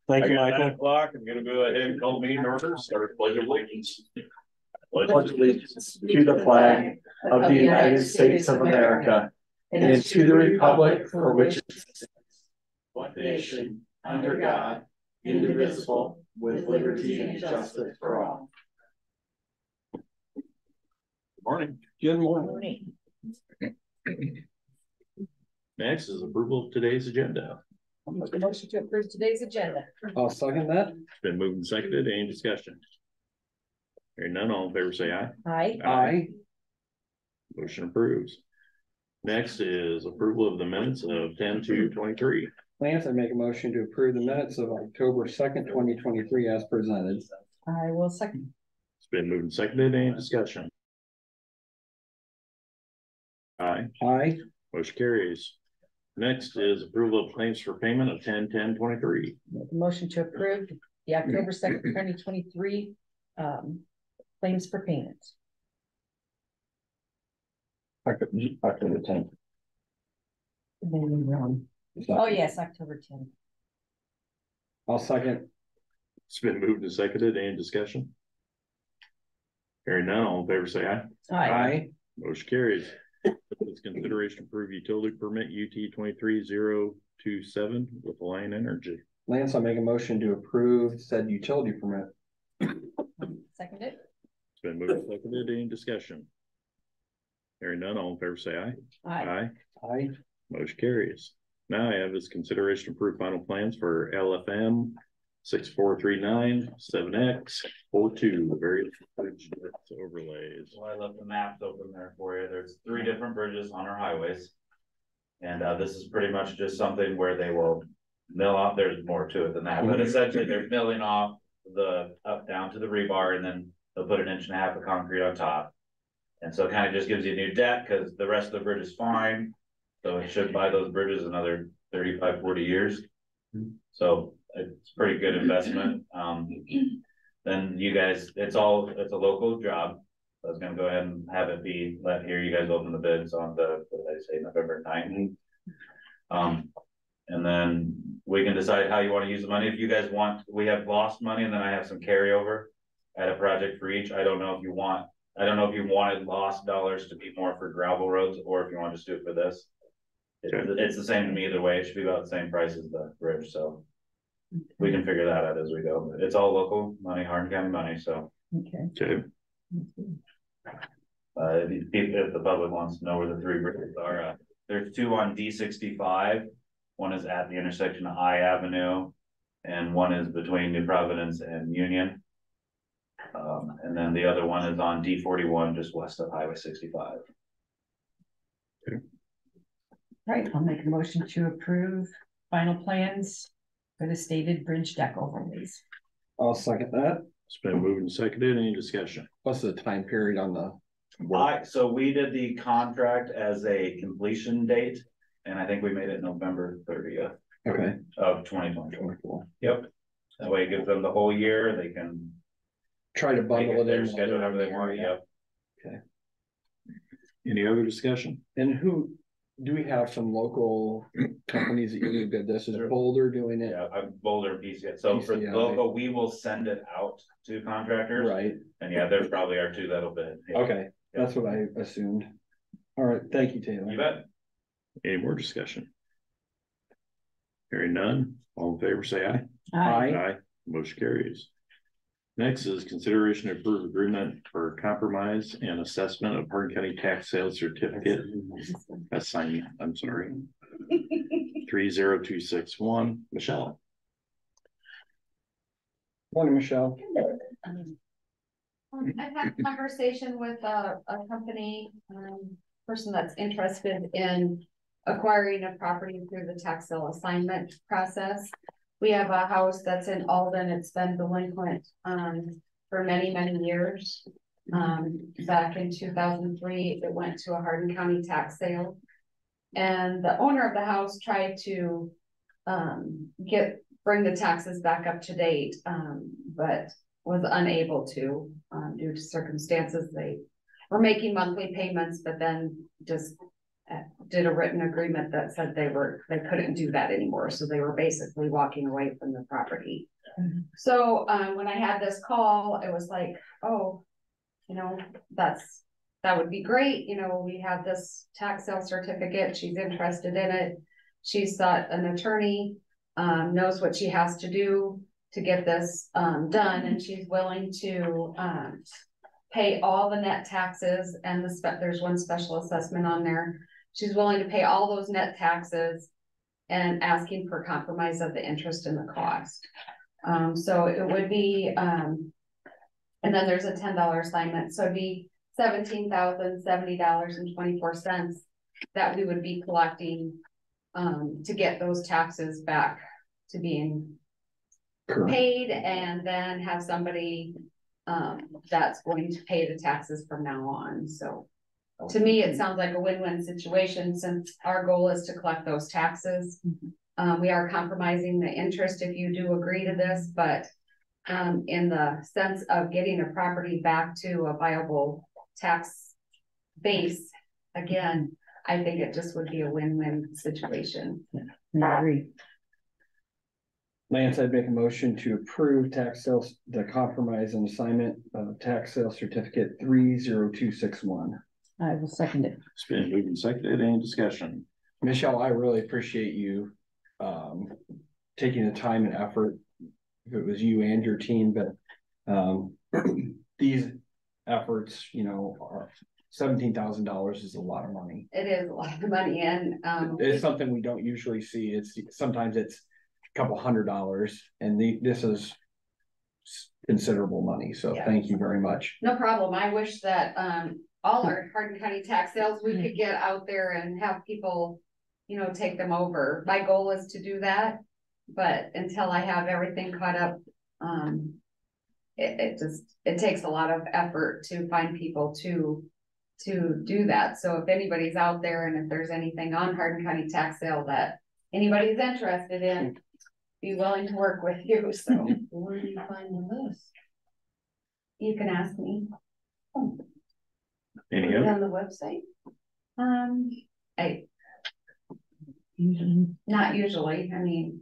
Thank you, Michael. 9 o'clock. I'm going to go ahead and call meeting order. Start pledge of allegiance. Pledge allegiance to the flag of the United States of America and to the republic for which it stands, one nation, under God, indivisible, with liberty and justice for all. Good morning. Good morning. Next is approval of today's agenda. I'll make a motion to approve today's agenda. I'll second that. It's been moved and seconded. Any discussion? Hearing none, all in favor say aye. Aye. Aye. Motion approves. Next is approval of the minutes of 10/2/23. Lance, I make a motion to approve the minutes of October 2nd, 2023 as presented. I will second. It's been moved and seconded. Any discussion? Aye. Aye. Motion carries. Next is approval of claims for payment of 10/10/23. Make a motion to approve the October 2nd, 2023 claims for payment. October 10th. Oh yes, October 10th. I'll second. It's been moved and seconded. Any discussion? Hearing none, all in favor say aye. Aye. Motion carries. It's consideration to approve utility permit UT 23027 with Lion Energy. Lance, I make a motion to approve said utility permit. Second it. It's been moved and seconded. Any discussion? Hearing none, all in favor say aye. Aye. Aye. Motion carries. Now I have is consideration to approve final plans for LFM 6439 7X 42 various bridge overlays. Well, I left the maps open there for you. There's 3 different bridges on our highways. And this is pretty much just something where they will mill off. There's more to it than that, but essentially they're milling off the up down to the rebar, and then they'll put 1.5 inches of concrete on top. And so it kind of just gives you a new deck because the rest of the bridge is fine. So it should buy those bridges another 35, 40 years. So it's a pretty good investment. Then you guys, it's a local job. So I was gonna go ahead and have it be let here. You guys open the bids on the, what did I say, November 9th. And then we can decide how you want to use the money. If you guys want, we have lost money, and then I have some carryover at a project for each. I don't know if you wanted lost dollars to be more for gravel roads, or if you want to just do it for this. It's the same to me either way. It should be about the same price as the bridge, so we can figure that out as we go. It's all local money, Hardin County money, so. Okay. If the public wants to know where the 3 bridges are, there's 2 on D65. One is at the intersection of I Avenue, and one is between New Providence and Union. And then the other one is on D41, just west of Highway 65. Okay. Right, I'll make a motion to approve final plans for the stated bridge deck overlays. I'll second that. It's been moved and seconded. Any discussion? What's the time period on the work? So we did the contract as a completion date, and I think we made it November 30th. Okay. Of 2020. Cool. Yep. That way it gives them the whole year. They can Try to bundle it their in. schedule however they want. Yep. Okay. Any other discussion? And who do we have? Some local companies that you bid this? Is Boulder doing it? Yeah, I'm Boulder PCS. So for the local, we will send it out to contractors. Right. And yeah, there's probably our 2 that'll bid. Yeah. Okay. That's what I assumed. All right. Thank you, Taylor. You bet. Any more discussion? Hearing none, all in favor say aye. Aye. Aye. Motion carries. Next is consideration to approve agreement for compromise and assessment of Hardin County tax sales certificate assignment. I'm sorry. 30261. Michelle. Morning, Michelle. I've had a conversation with a company, person that's interested in acquiring a property through the tax sale assignment process. We have a house that's in Alden. It's been delinquent for many, many years. Back in 2003, it went to a Hardin County tax sale. And the owner of the house tried to bring the taxes back up to date, but was unable to due to circumstances. They were making monthly payments, but then just did a written agreement that said they couldn't do that anymore, so they were basically walking away from the property. So, when I had this call, it was like, oh, you know, that would be great, you know, we have this tax sale certificate, she's interested in it. She's got an attorney, knows what she has to do to get this, done, and she's willing to, pay all the net taxes and there's one special assessment on there. She's willing to pay all those net taxes and asking for compromise of the interest and the cost. So it would be, and then there's a $10 assignment, so it'd be $17,070.24 that we would be collecting, to get those taxes back to being paid, and then have somebody that's going to pay the taxes from now on. So to me, it sounds like a win-win situation, since our goal is to collect those taxes. We are compromising the interest if you do agree to this, but in the sense of getting a property back to a viable tax base, again, I think it just would be a win-win situation. I agree. Lance, I'd make a motion to approve tax sales, the compromise and assignment of tax sale certificate 30261. I will second it. It's been moved and seconded. Any discussion? Michelle, I really appreciate you taking the time and effort, if it was you and your team, but these efforts, you know, are $17,000 is a lot of money. It is a lot of money, and It's something we don't usually see. Sometimes it's a couple $100, and this is considerable money. So yeah. Thank you very much. No problem. I wish that all our Hardin County tax sales, we could get out there and have people, you know, take them over. My goal is to do that, but until I have everything caught up, it takes a lot of effort to find people to do that. So if anybody's out there, and if there's anything on Hardin County tax sale that anybody's interested in, be willing to work with you. So where do you find the list? You can ask me. Any On other? the website? Not usually. I mean,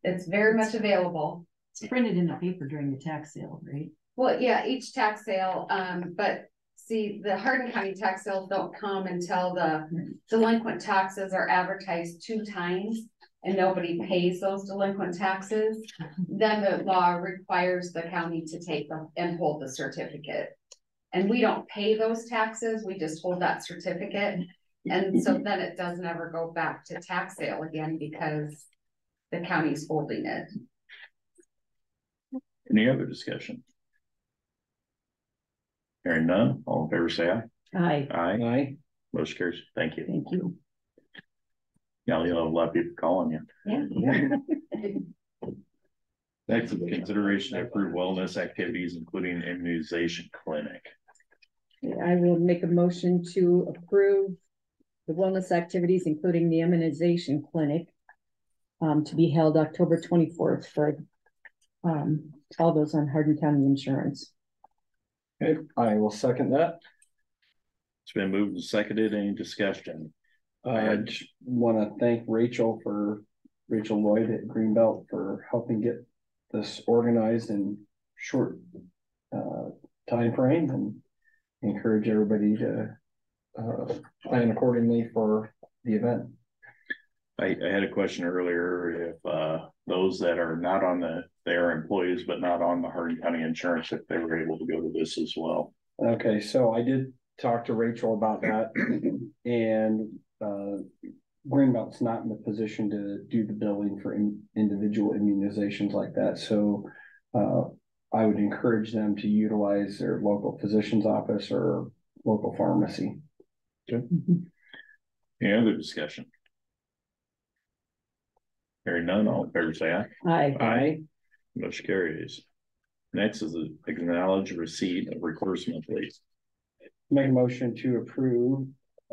it's very much available. It's printed in the paper during the tax sale, right? Well, yeah, each tax sale, but see, the Hardin County tax sales don't come until the delinquent taxes are advertised 2 times and nobody pays those delinquent taxes. Then the law requires the county to take them and hold the certificate. And we don't pay those taxes, we just hold that certificate. And so then it doesn't ever go back to tax sale again because the county's holding it. Any other discussion? Hearing none, all in favor say aye. Aye. Aye. Aye. Motion carries. Thank you. Thank you. Now you'll have a lot of people calling you. Yeah. Next is consideration to approve wellness activities, including immunization clinic. I will make a motion to approve the wellness activities, including the immunization clinic, to be held October 24th for all those on Hardin County insurance. Okay, I will second that. It's been moved and seconded. Any discussion? I just want to thank Rachel Lloyd at Greenbelt for helping get this organized in short time frame, and encourage everybody to plan accordingly for the event. I had a question earlier, if those that are not on they are employees but not on the Hardin County insurance, if they were able to go to this as well. Okay, so I did talk to Rachel about that, and Greenbelt's not in the position to do the billing for individual immunizations like that. So I would encourage them to utilize their local physician's office or local pharmacy. Okay. Any other discussion? Hearing none, all in favor say aye. Aye. Aye. Motion carries. Next is the acknowledge receipt of recorder's monthly. Make a motion to approve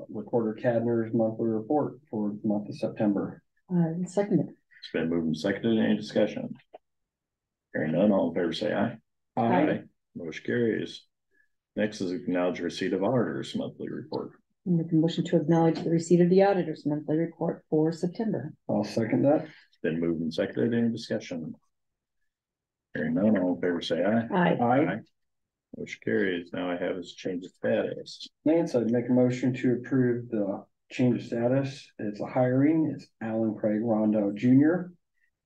Recorder Cadner's monthly report for the month of September. Second it. It's been moved and seconded. Any discussion? Hearing none, all in favor say aye. Aye. Motion carries. Next is acknowledge receipt of auditor's monthly report. Make a motion to acknowledge the receipt of the auditor's monthly report for September. I'll second that. Been moved and seconded. Any discussion? Hearing none, all in favor say aye. Aye. Aye. Motion carries. Now I have is change of status. Lance, I'd make a motion to approve the change of status. It's a hiring. It's Alan Craig Rondo Jr.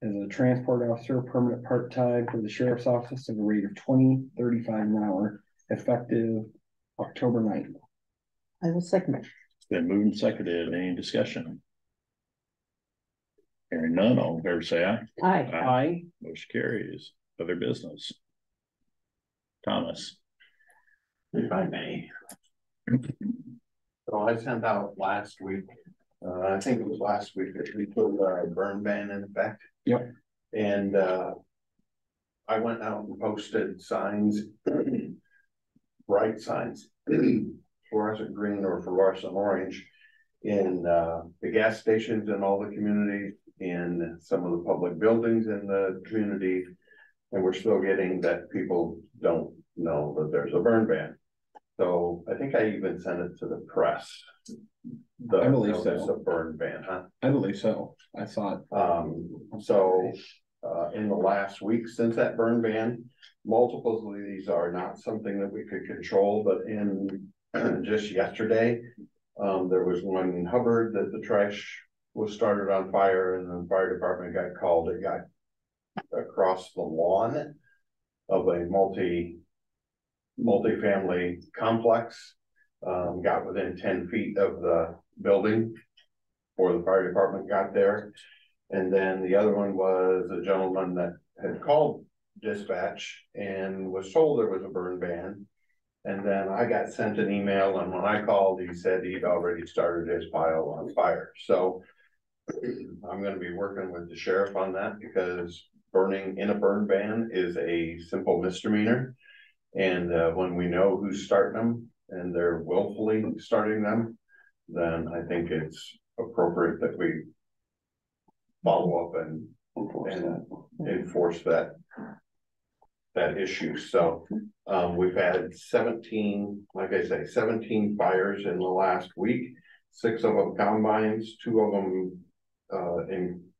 as a transport officer, permanent part-time for the sheriff's office at a rate of $20.35 an hour, effective October 9th. I will second it. It's been moved and seconded. Any discussion? Hearing none, all in favor say aye. Aye. Aye. Motion carries. Other business. Thomas. If I may. So I sent out last week, I think it was last week that we put a burn ban in effect. Yep. And I went out and posted signs, bright signs, fluorescent green or fluorescent orange in the gas stations in all the communities, in some of the public buildings in the community. And we're still getting that people don't know that there's a burn ban. So I think I even sent it to the press. I believe so. Notice of burn ban, huh? I believe so. I thought. In the last week since that burn ban, multiples of these are not something that we could control, but in just yesterday, there was one in Hubbard that the trash was started on fire and the fire department got called. It got across the lawn of a multi-family complex, got within 10 feet of the building before the fire department got there. And then the other one was a gentleman that had called dispatch and was told there was a burn ban. And then I got sent an email, and when I called, he said he'd already started his pile on fire. So I'm going to be working with the sheriff on that, because burning in a burn ban is a simple misdemeanor. And when we know who's starting them and they're willfully starting them, then I think it's appropriate that we follow up and enforce that issue. So we've had 17, like I say, 17 fires in the last week, 6 of them combines, 2 of them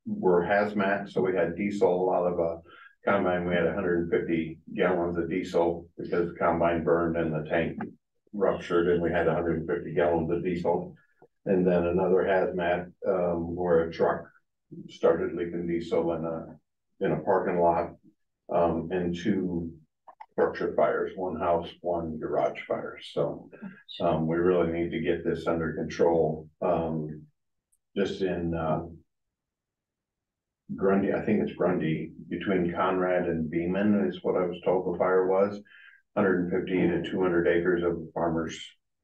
were hazmat. So we had diesel out of a combine. We had 150 gallons of diesel because the combine burned and the tank ruptured, and we had 150 gallons of diesel. And then another hazmat where a truck started leaking diesel in a parking lot, and 2 structure fires, 1 house, 1 garage fire. So we really need to get this under control. Just in Grundy, I think it's Grundy, between Conrad and Beeman is what I was told the fire was. 150 to 200 acres of farmers'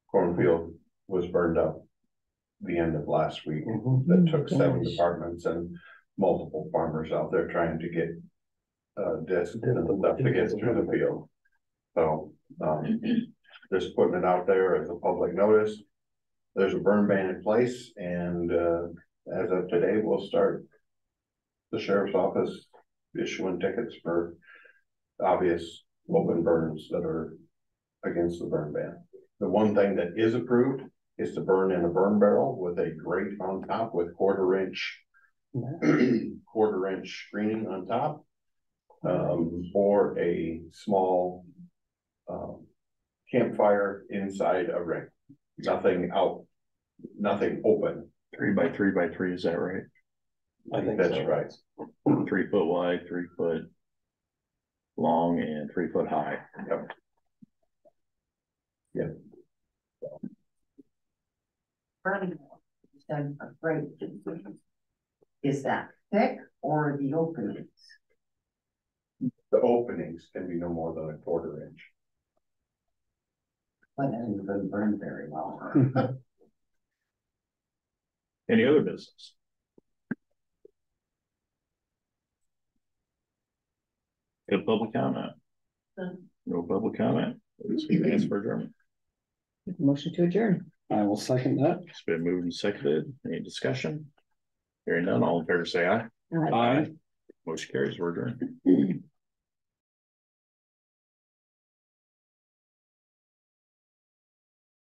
cornfield was burned up the end of last week. That took 7 departments and multiple farmers out there trying to get disc and stuff to get through the field. So just putting it out there as a public notice. There's a burn ban in place, and as of today, we'll start the sheriff's office issuing tickets for obvious open burns that are against the burn ban. The one thing that is approved is to burn in a burn barrel with a grate on top with quarter-inch screening on top, or a small campfire inside a ring. Nothing out, nothing open. 3 by 3 by 3, is that right? I think that's right. 3 foot wide, 3 foot long, and 3 foot high. Yep. Yeah. Burning done a great. Is that thick or the openings? The openings can be no more than a quarter-inch. Well, that hasn't been burned very well. Any other business? No public comment? No public comment? Ask for adjournment. Motion to adjourn. I will second that. It's been moved and seconded. Any discussion? Hearing none, all in favor say aye. Aye. Aye. Motion carries. We're adjourned.